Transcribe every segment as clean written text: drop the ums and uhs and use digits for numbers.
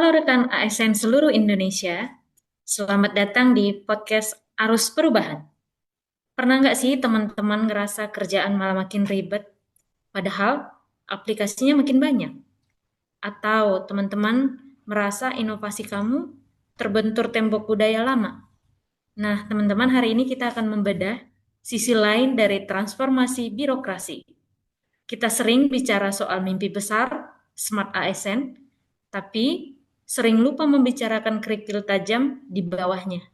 Halo rekan ASN seluruh Indonesia, selamat datang di podcast Arus Perubahan. Pernah nggak sih teman-teman ngerasa kerjaan malah makin ribet, padahal aplikasinya makin banyak? Atau teman-teman merasa inovasi kamu terbentur tembok budaya lama? Nah, teman-teman, hari ini kita akan membedah sisi lain dari transformasi birokrasi. Kita sering bicara soal mimpi besar, smart ASN, tapi sering lupa membicarakan kerikil tajam di bawahnya.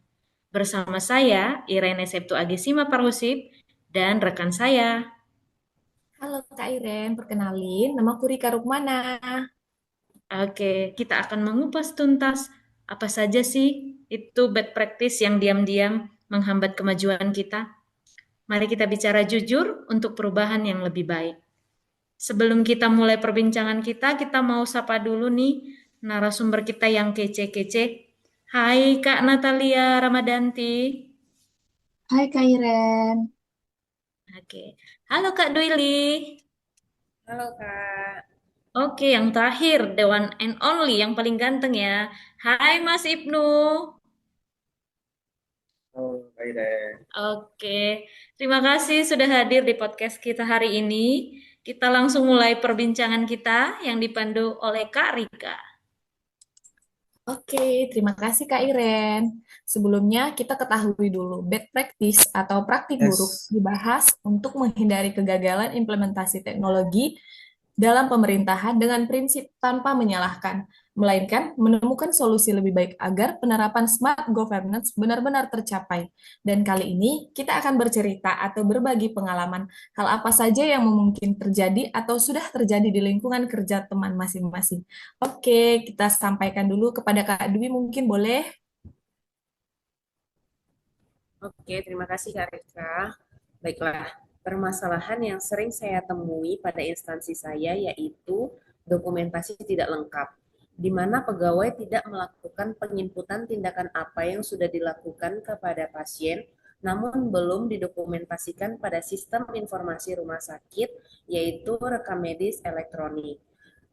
Bersama saya, Irene Septu Agesima Parhusip, dan rekan saya. Halo Kak Iren, perkenalin, namaku Rika Rukmana. Oke, kita akan mengupas tuntas apa saja sih itu bad practice yang diam-diam menghambat kemajuan kita. Mari kita bicara jujur untuk perubahan yang lebih baik. Sebelum kita mulai perbincangan kita mau sapa dulu nih narasumber kita yang kece-kece. Hai Kak Natalia Ramadanti. Hai Kak Iren. Oke. Halo Kak Duili. Halo Kak. Oke, yang terakhir, the one and only, yang paling ganteng ya. Hai Mas Ibnu. Oh, Kak Iren. Oke, terima kasih sudah hadir di podcast kita hari ini. Kita langsung mulai perbincangan kita yang dipandu oleh Kak Rika. Oke, terima kasih Kak Iren. Sebelumnya kita ketahui dulu, bad practice atau praktik buruk Yes. dibahas untuk menghindari kegagalan implementasi teknologi dalam pemerintahan dengan prinsip tanpa menyalahkan, melainkan menemukan solusi lebih baik agar penerapan smart governance benar-benar tercapai. Dan kali ini kita akan bercerita atau berbagi pengalaman hal apa saja yang mungkin terjadi atau sudah terjadi di lingkungan kerja teman masing-masing. Oke, kita sampaikan dulu kepada Kak Dwi, mungkin boleh? Oke, terima kasih Kak Rika. Baiklah, permasalahan yang sering saya temui pada instansi saya yaitu dokumentasi tidak lengkap, di mana pegawai tidak melakukan penginputan tindakan apa yang sudah dilakukan kepada pasien, namun belum didokumentasikan pada sistem informasi rumah sakit, yaitu rekam medis elektronik.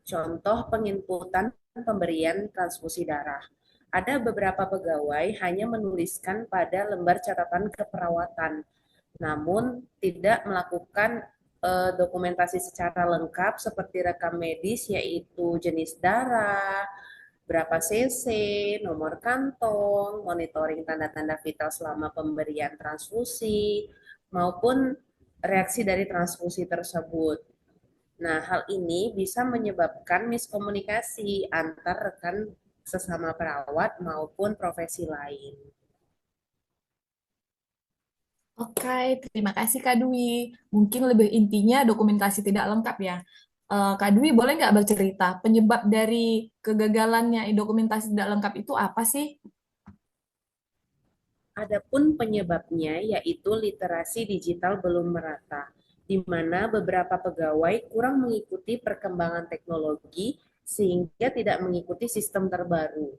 Contoh penginputan pemberian transfusi darah. Ada beberapa pegawai hanya menuliskan pada lembar catatan keperawatan, namun tidak melakukan dokumentasi secara lengkap seperti rekam medis yaitu jenis darah, berapa cc, nomor kantong, monitoring tanda-tanda vital selama pemberian transfusi, maupun reaksi dari transfusi tersebut. Nah, hal ini bisa menyebabkan miskomunikasi antar rekan sesama perawat maupun profesi lain. Oke, terima kasih Kak Dwi. Mungkin lebih intinya dokumentasi tidak lengkap ya. Kak Dwi boleh nggak bercerita penyebab dari kegagalannya dokumentasi tidak lengkap itu apa sih? Adapun penyebabnya yaitu literasi digital belum merata, di mana beberapa pegawai kurang mengikuti perkembangan teknologi sehingga tidak mengikuti sistem terbaru.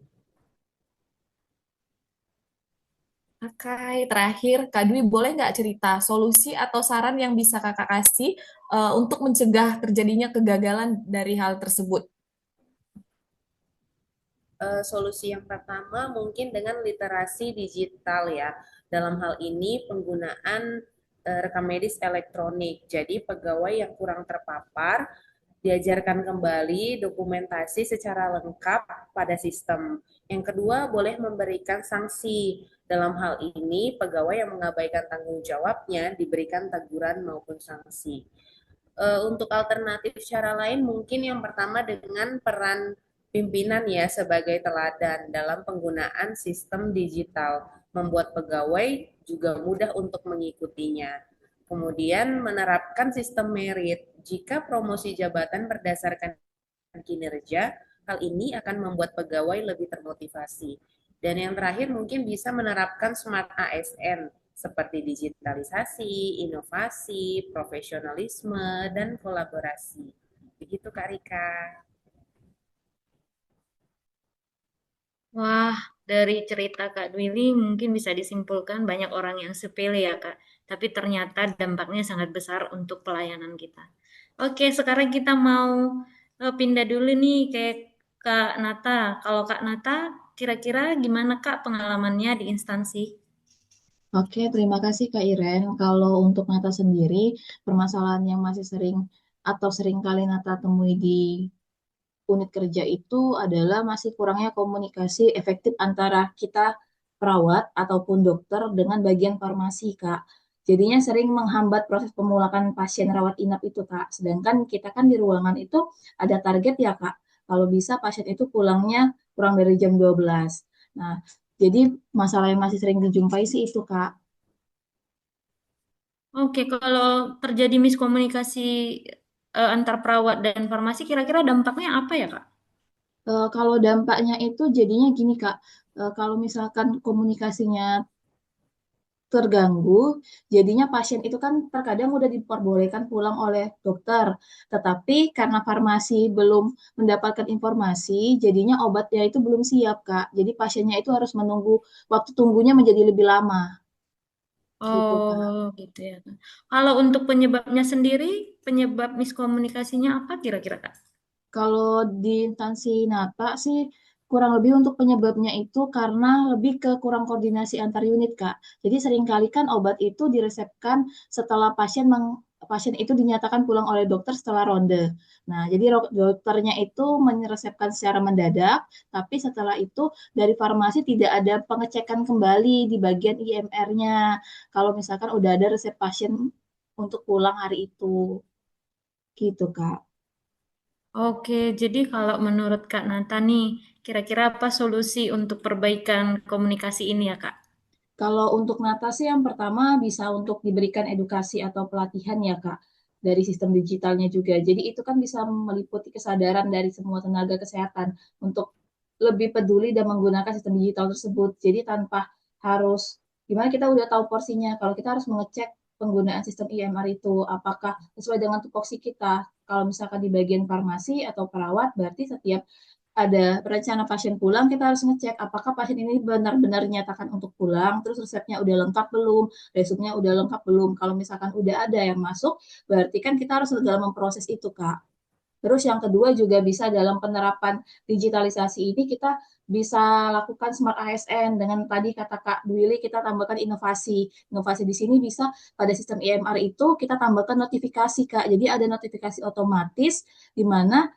Oke, terakhir Kak Dwi boleh nggak cerita solusi atau saran yang bisa Kakak kasih untuk mencegah terjadinya kegagalan dari hal tersebut? Solusi yang pertama mungkin dengan literasi digital ya. Dalam hal ini penggunaan rekam medis elektronik. Jadi pegawai yang kurang terpapar diajarkan kembali dokumentasi secara lengkap pada sistem. Yang kedua, boleh memberikan sanksi. Dalam hal ini, pegawai yang mengabaikan tanggung jawabnya diberikan teguran maupun sanksi. Untuk alternatif cara lain mungkin yang pertama dengan peran pimpinan ya sebagai teladan dalam penggunaan sistem digital, membuat pegawai juga mudah untuk mengikutinya. Kemudian menerapkan sistem merit. Jika promosi jabatan berdasarkan kinerja, hal ini akan membuat pegawai lebih termotivasi. Dan yang terakhir mungkin bisa menerapkan smart ASN seperti digitalisasi, inovasi, profesionalisme, dan kolaborasi. Begitu Kak Rika. Wah, dari cerita Kak Dwili mungkin bisa disimpulkan banyak orang yang sepele ya Kak, tapi ternyata dampaknya sangat besar untuk pelayanan kita. Oke, sekarang kita mau pindah dulu nih ke Kak Nata. Kalau Kak Nata, kira-kira gimana Kak pengalamannya di instansi? Oke, terima kasih Kak Iren. Kalau untuk Nata sendiri, permasalahan yang masih sering atau sering kali Nata temui di unit kerja itu adalah masih kurangnya komunikasi efektif antara kita perawat ataupun dokter dengan bagian farmasi, Kak. Jadinya sering menghambat proses pemulakan pasien rawat inap itu, Kak. Sedangkan kita kan di ruangan itu ada target ya, Kak. Kalau bisa pasien itu pulangnya kurang dari jam 12. Nah, jadi masalah yang masih sering dijumpai sih itu, Kak. Oke, kalau terjadi miskomunikasi antar perawat dan farmasi, kira-kira dampaknya apa ya Kak? Kalau dampaknya itu jadinya gini, Kak. Kalau misalkan komunikasinya terganggu, jadinya pasien itu kan terkadang udah diperbolehkan pulang oleh dokter, tetapi karena farmasi belum mendapatkan informasi, jadinya obatnya itu belum siap, Kak. Jadi pasiennya itu harus menunggu, waktu tunggunya menjadi lebih lama, gitu, Kak. Oh, gitu ya Kak. Kalau untuk penyebabnya sendiri, penyebab miskomunikasinya apa kira-kira Kak? Kalau di instansi Nata sih kurang lebih untuk penyebabnya itu karena lebih ke kurang koordinasi antar unit, Kak. Jadi seringkali kan obat itu diresepkan setelah pasien itu dinyatakan pulang oleh dokter setelah ronde. Nah, jadi dokternya itu meresepkan secara mendadak, tapi setelah itu dari farmasi tidak ada pengecekan kembali di bagian IMR-nya. Kalau misalkan udah ada resep pasien untuk pulang hari itu, gitu, Kak. Oke, jadi kalau menurut Kak Nata nih, kira-kira apa solusi untuk perbaikan komunikasi ini ya Kak? Kalau untuk Natasi yang pertama bisa untuk diberikan edukasi atau pelatihan ya Kak dari sistem digitalnya juga. Jadi itu kan bisa meliputi kesadaran dari semua tenaga kesehatan untuk lebih peduli dan menggunakan sistem digital tersebut. Jadi tanpa harus gimana kita udah tahu porsinya. Kalau kita harus mengecek penggunaan sistem IMR itu apakah sesuai dengan tupoksi kita. Kalau misalkan di bagian farmasi atau perawat berarti setiap ada rencana pasien pulang, kita harus ngecek apakah pasien ini benar-benar dinyatakan untuk pulang, terus resepnya udah lengkap belum, resumnya udah lengkap belum. Kalau misalkan udah ada yang masuk, berarti kan kita harus dalam memproses itu, Kak. Terus yang kedua juga bisa dalam penerapan digitalisasi ini kita bisa lakukan smart ASN dengan tadi kata Kak Dwili kita tambahkan inovasi. Inovasi di sini bisa pada sistem IMR itu kita tambahkan notifikasi Kak. Jadi ada notifikasi otomatis di mana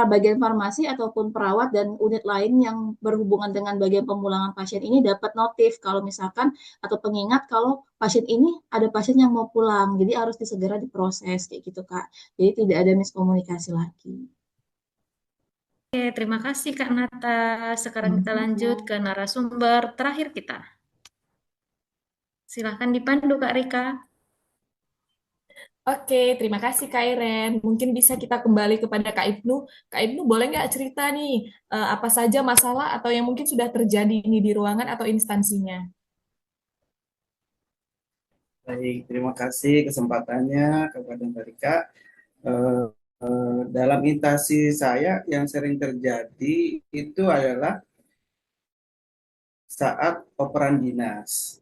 bagian farmasi ataupun perawat dan unit lain yang berhubungan dengan bagian pemulangan pasien ini dapat notif kalau misalkan atau pengingat kalau pasien ini ada pasien yang mau pulang. Jadi harus disegera diproses kayak gitu Kak. Jadi tidak ada miskomunikasi lagi. Oke, terima kasih Kak Nata. Sekarang kita lanjut Sama-sama. ke narasumber terakhir kita. Silahkan dipandu Kak Rika. Oke, terima kasih Kak Iren. Mungkin bisa kita kembali kepada Kak Ibnu. Kak Ibnu boleh nggak cerita nih apa saja masalah atau yang mungkin sudah terjadi ini di ruangan atau instansinya? Baik, terima kasih kesempatannya kepada Mbak Rika. Eh, dalam interaksi saya yang sering terjadi itu adalah saat operan dinas.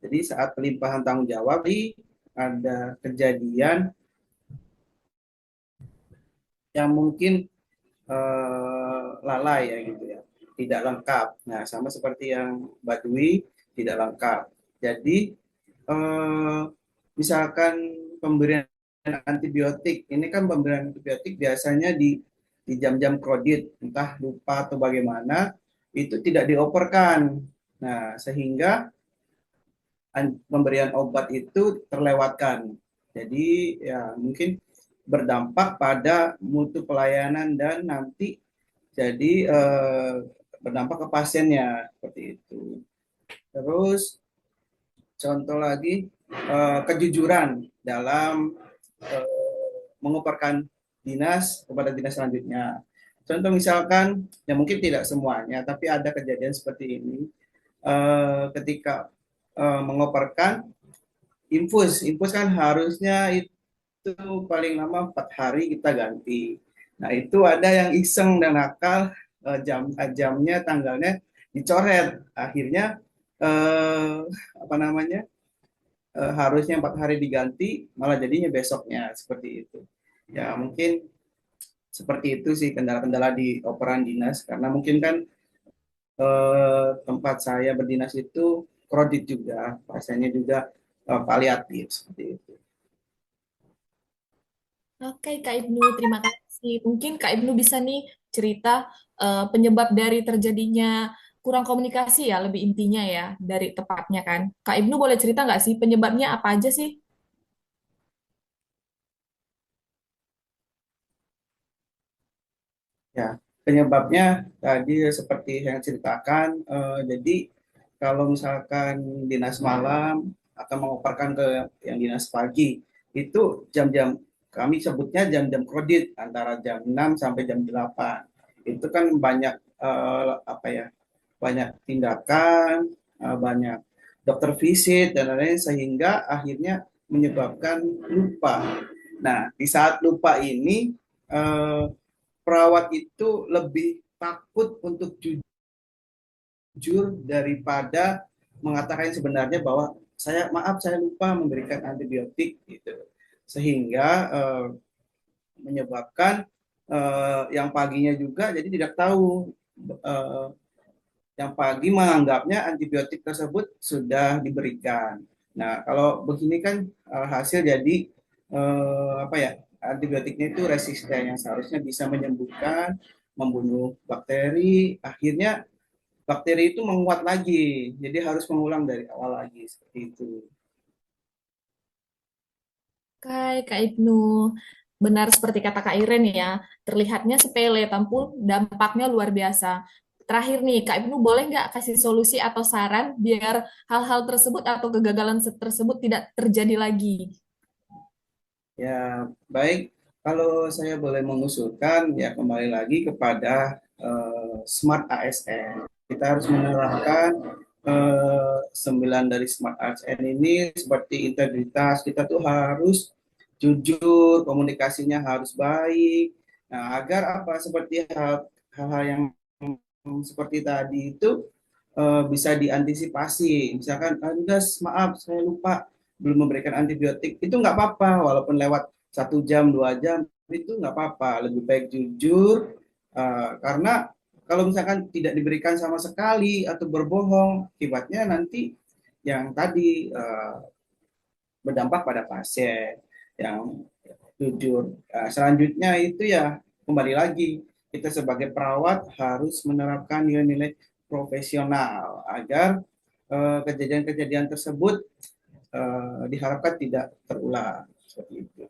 Jadi saat pelimpahan tanggung jawab, ada kejadian yang mungkin lalai ya gitu ya, tidak lengkap. Nah, sama seperti yang Mbak Dwi, tidak lengkap. Jadi eh, misalkan pemberian antibiotik, ini kan pemberian antibiotik biasanya di jam-jam kredit, entah lupa atau bagaimana, itu tidak dioperkan. Nah, sehingga pemberian obat itu terlewatkan. Jadi ya mungkin berdampak pada mutu pelayanan dan nanti jadi berdampak ke pasiennya seperti itu. Terus contoh lagi kejujuran dalam mengoperkan dinas kepada dinas selanjutnya. Contoh misalkan, ya mungkin tidak semuanya, tapi ada kejadian seperti ini. Ketika mengoperkan infus kan harusnya itu paling lama 4 hari kita ganti. Nah itu ada yang iseng dan nakal, jamnya tanggalnya dicoret. Akhirnya apa namanya harusnya 4 hari diganti, malah jadinya besoknya seperti itu. Ya mungkin Seperti itu sih kendala-kendala di operan dinas, karena mungkin kan tempat saya berdinas itu kredit juga, pasiennya juga paliatif seperti itu. Oke, Kak Ibnu, terima kasih. Mungkin Kak Ibnu bisa nih cerita penyebab dari terjadinya kurang komunikasi ya, lebih intinya ya, dari tepatnya kan. Kak Ibnu boleh cerita nggak sih penyebabnya apa aja sih? Ya, penyebabnya tadi seperti yang ceritakan, jadi kalau misalkan dinas malam akan mengoperkan ke yang dinas pagi, itu jam-jam kami sebutnya jam-jam kredit antara jam 6 sampai jam 8. Itu kan banyak apa ya? Banyak tindakan, banyak dokter visit dan lain-lain sehingga akhirnya menyebabkan lupa. Nah, di saat lupa ini eh, perawat itu lebih takut untuk jujur daripada mengatakan yang sebenarnya bahwa saya maaf saya lupa memberikan antibiotik gitu, sehingga menyebabkan yang paginya juga jadi tidak tahu, eh, yang pagi menganggapnya antibiotik tersebut sudah diberikan. Nah, kalau begini kan hasil jadi apa ya, antibiotiknya itu resisten yang seharusnya bisa menyembuhkan, membunuh bakteri, akhirnya bakteri itu menguat lagi. Jadi harus mengulang dari awal lagi seperti itu. Kak Ibnu, benar seperti kata Kak Iren ya, terlihatnya sepele, tapi dampaknya luar biasa. Terakhir nih, Kak Ibnu boleh nggak kasih solusi atau saran biar hal-hal tersebut atau kegagalan tersebut tidak terjadi lagi? Ya, baik. Kalau saya boleh mengusulkan, ya kembali lagi kepada Smart ASN. Kita harus menerapkan 9 dari Smart ASN ini seperti integritas. Kita tuh harus jujur, komunikasinya harus baik. Nah, agar apa seperti hal-hal yang seperti tadi itu bisa diantisipasi. Misalkan, Gas, maaf saya lupa belum memberikan antibiotik. Itu nggak apa-apa, walaupun lewat 1 jam, 2 jam, itu nggak apa-apa. Lebih baik jujur, karena kalau misalkan tidak diberikan sama sekali atau berbohong, akibatnya nanti yang tadi berdampak pada pasien yang jujur. Selanjutnya itu ya kembali lagi kita sebagai perawat harus menerapkan nilai-nilai profesional agar kejadian-kejadian tersebut diharapkan tidak terulang seperti itu.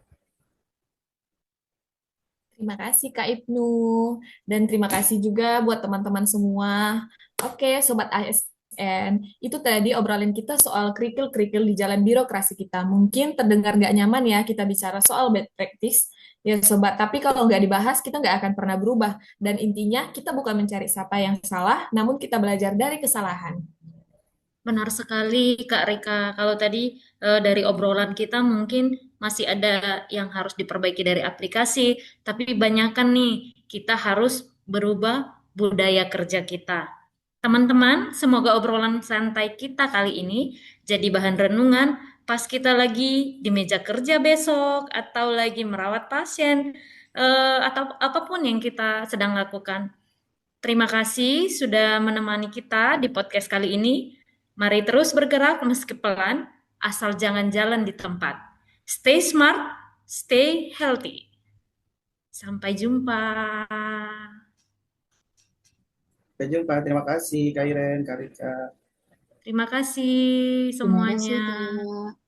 Terima kasih Kak Ibnu, dan terima kasih juga buat teman-teman semua. Oke, Sobat ASN, itu tadi obrolan kita soal kerikil-kerikil di jalan birokrasi kita. Mungkin terdengar nggak nyaman ya kita bicara soal bad practice, ya Sobat, tapi kalau nggak dibahas, kita nggak akan pernah berubah. Dan intinya, kita bukan mencari siapa yang salah, namun kita belajar dari kesalahan. Benar sekali, Kak Rika. Kalau tadi dari obrolan kita mungkin masih ada yang harus diperbaiki dari aplikasi, tapi banyakkan nih kita harus berubah budaya kerja kita. Teman-teman, semoga obrolan santai kita kali ini jadi bahan renungan pas kita lagi di meja kerja besok atau lagi merawat pasien atau apapun yang kita sedang lakukan. Terima kasih sudah menemani kita di podcast kali ini. Mari terus bergerak meski pelan, asal jangan jalan di tempat. Stay smart, stay healthy. Sampai jumpa. Sampai jumpa. Terima kasih Kak Iren, Kak Rika. Terima kasih Terima kasih, semuanya. Kak.